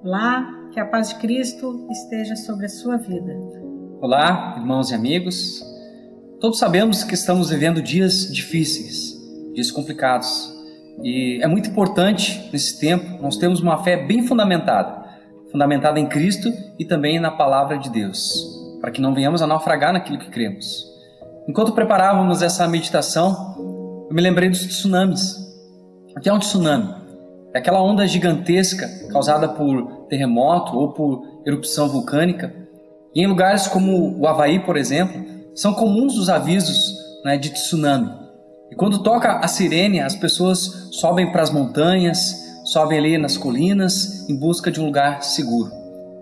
Olá, que a paz de Cristo esteja sobre a sua vida. Olá, irmãos e amigos. Todos sabemos que estamos vivendo dias difíceis, dias complicados. E é muito importante, nesse tempo, nós termos uma fé bem fundamentada em Cristo e também na Palavra de Deus, para que não venhamos a naufragar naquilo que cremos. Enquanto preparávamos essa meditação, eu me lembrei dos tsunamis. O que é um tsunami? É aquela onda gigantesca causada por terremoto ou por erupção vulcânica. E em lugares como o Havaí, por exemplo, são comuns os avisos, de tsunami. E quando toca a sirene, as pessoas sobem para as montanhas, sobem ali nas colinas em busca de um lugar seguro.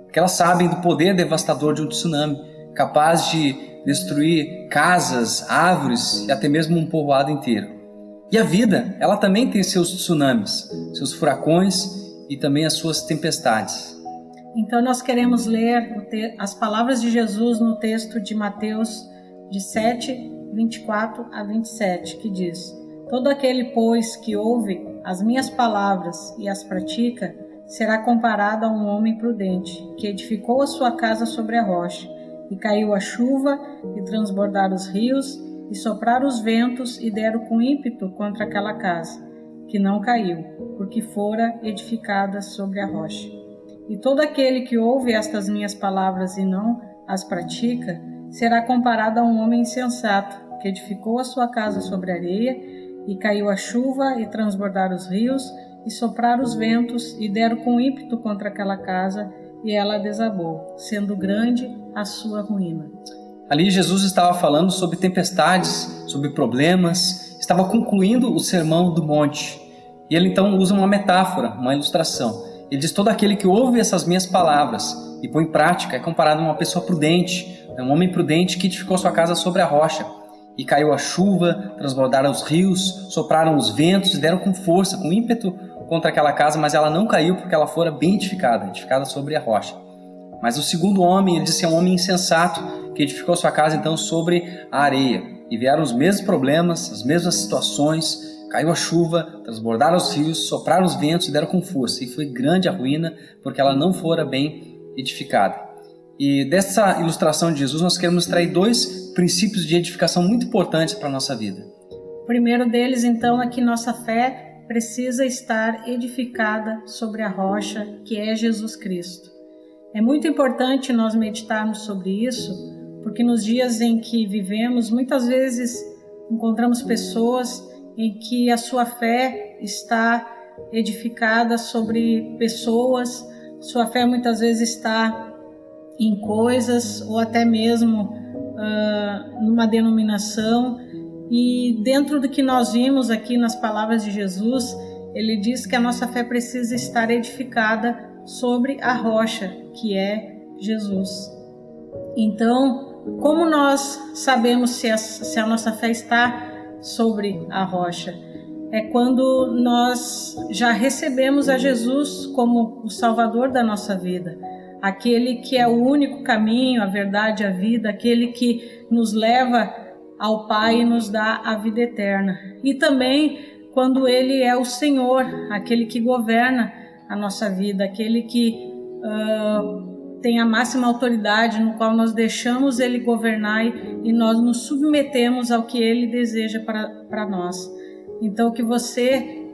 Porque elas sabem do poder devastador de um tsunami, capaz de destruir casas, árvores e até mesmo um povoado inteiro. E a vida, ela também tem seus tsunamis, seus furacões e também as suas tempestades. Então nós queremos ler as palavras de Jesus no texto de Mateus de 7, 24 a 27, que diz: Todo aquele, pois, que ouve as minhas palavras e as pratica, será comparado a um homem prudente, que edificou a sua casa sobre a rocha, e caiu a chuva, e transbordaram os rios, e sopraram os ventos, e deram com ímpeto contra aquela casa, que não caiu, porque fora edificada sobre a rocha. E todo aquele que ouve estas minhas palavras e não as pratica, será comparado a um homem insensato, que edificou a sua casa sobre a areia, e caiu a chuva, e transbordaram os rios, e sopraram os ventos, e deram com ímpeto contra aquela casa, e ela desabou, sendo grande a sua ruína. Ali Jesus estava falando sobre tempestades, sobre problemas, estava concluindo o sermão do monte. E ele então usa uma metáfora, uma ilustração. Ele diz: todo aquele que ouve essas minhas palavras e põe em prática é comparado a uma pessoa prudente, um homem prudente que edificou sua casa sobre a rocha. E caiu a chuva, transbordaram os rios, sopraram os ventos e deram com força, com ímpeto contra aquela casa, mas ela não caiu porque ela fora bem edificada sobre a rocha. Mas o segundo homem, ele disse, é um homem insensato, que edificou sua casa então sobre a areia. E vieram os mesmos problemas, as mesmas situações, caiu a chuva, transbordaram os rios, sopraram os ventos e deram com força. E foi grande a ruína, porque ela não fora bem edificada. E dessa ilustração de Jesus, nós queremos extrair dois princípios de edificação muito importantes para a nossa vida. O primeiro deles, então, é que nossa fé precisa estar edificada sobre a rocha, que é Jesus Cristo. É muito importante nós meditarmos sobre isso, porque nos dias em que vivemos, muitas vezes encontramos pessoas em que a sua fé está edificada sobre pessoas, sua fé muitas vezes está em coisas ou até mesmo numa denominação. E dentro do que nós vimos aqui nas palavras de Jesus, ele diz que a nossa fé precisa estar edificada sobre a rocha, que é Jesus. Então, como nós sabemos se a nossa fé está sobre a rocha? É quando nós já recebemos a Jesus como o Salvador da nossa vida, aquele que é o único caminho, a verdade, a vida, aquele que nos leva ao Pai e nos dá a vida eterna. E também quando Ele é o Senhor, aquele que governa a nossa vida, aquele que tem a máxima autoridade, no qual nós deixamos Ele governar e nós nos submetemos ao que Ele deseja para nós. Então que você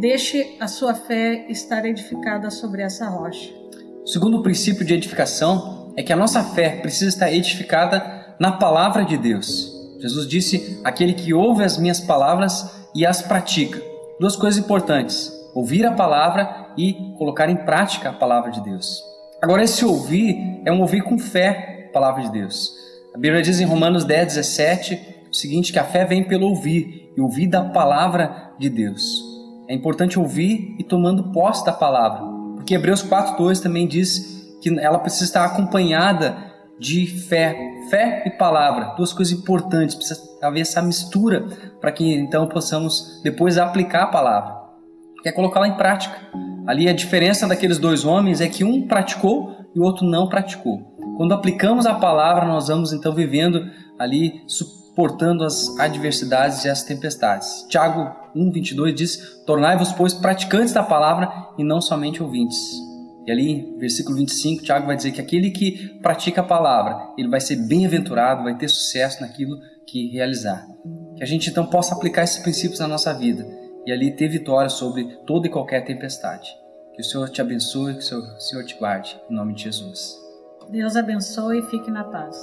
deixe a sua fé estar edificada sobre essa rocha. O segundo princípio de edificação é que a nossa fé precisa estar edificada na palavra de Deus. Jesus disse, aquele que ouve as minhas palavras e as pratica. Duas coisas importantes: ouvir a palavra e colocar em prática a palavra de Deus. Agora, esse ouvir é um ouvir com fé a palavra de Deus. A Bíblia diz em Romanos 10, 17 o seguinte, que a fé vem pelo ouvir, e ouvir da palavra de Deus. É importante ouvir e tomando posse da palavra, porque Hebreus 4:2 também diz que ela precisa estar acompanhada de fé e palavra, duas coisas importantes, precisa haver essa mistura para que então possamos depois aplicar a palavra, que é colocá-la em prática. Ali a diferença daqueles dois homens é que um praticou e o outro não praticou. Quando aplicamos a palavra, nós vamos então vivendo ali, suportando as adversidades e as tempestades. Tiago 1:22 diz, tornai-vos, pois, praticantes da palavra e não somente ouvintes. E ali, versículo 25, Tiago vai dizer que aquele que pratica a palavra, ele vai ser bem-aventurado, vai ter sucesso naquilo que realizar. Que a gente então possa aplicar esses princípios na nossa vida e ali ter vitória sobre toda e qualquer tempestade. Que o Senhor te abençoe, que o Senhor te guarde, em nome de Jesus. Deus abençoe e fique na paz.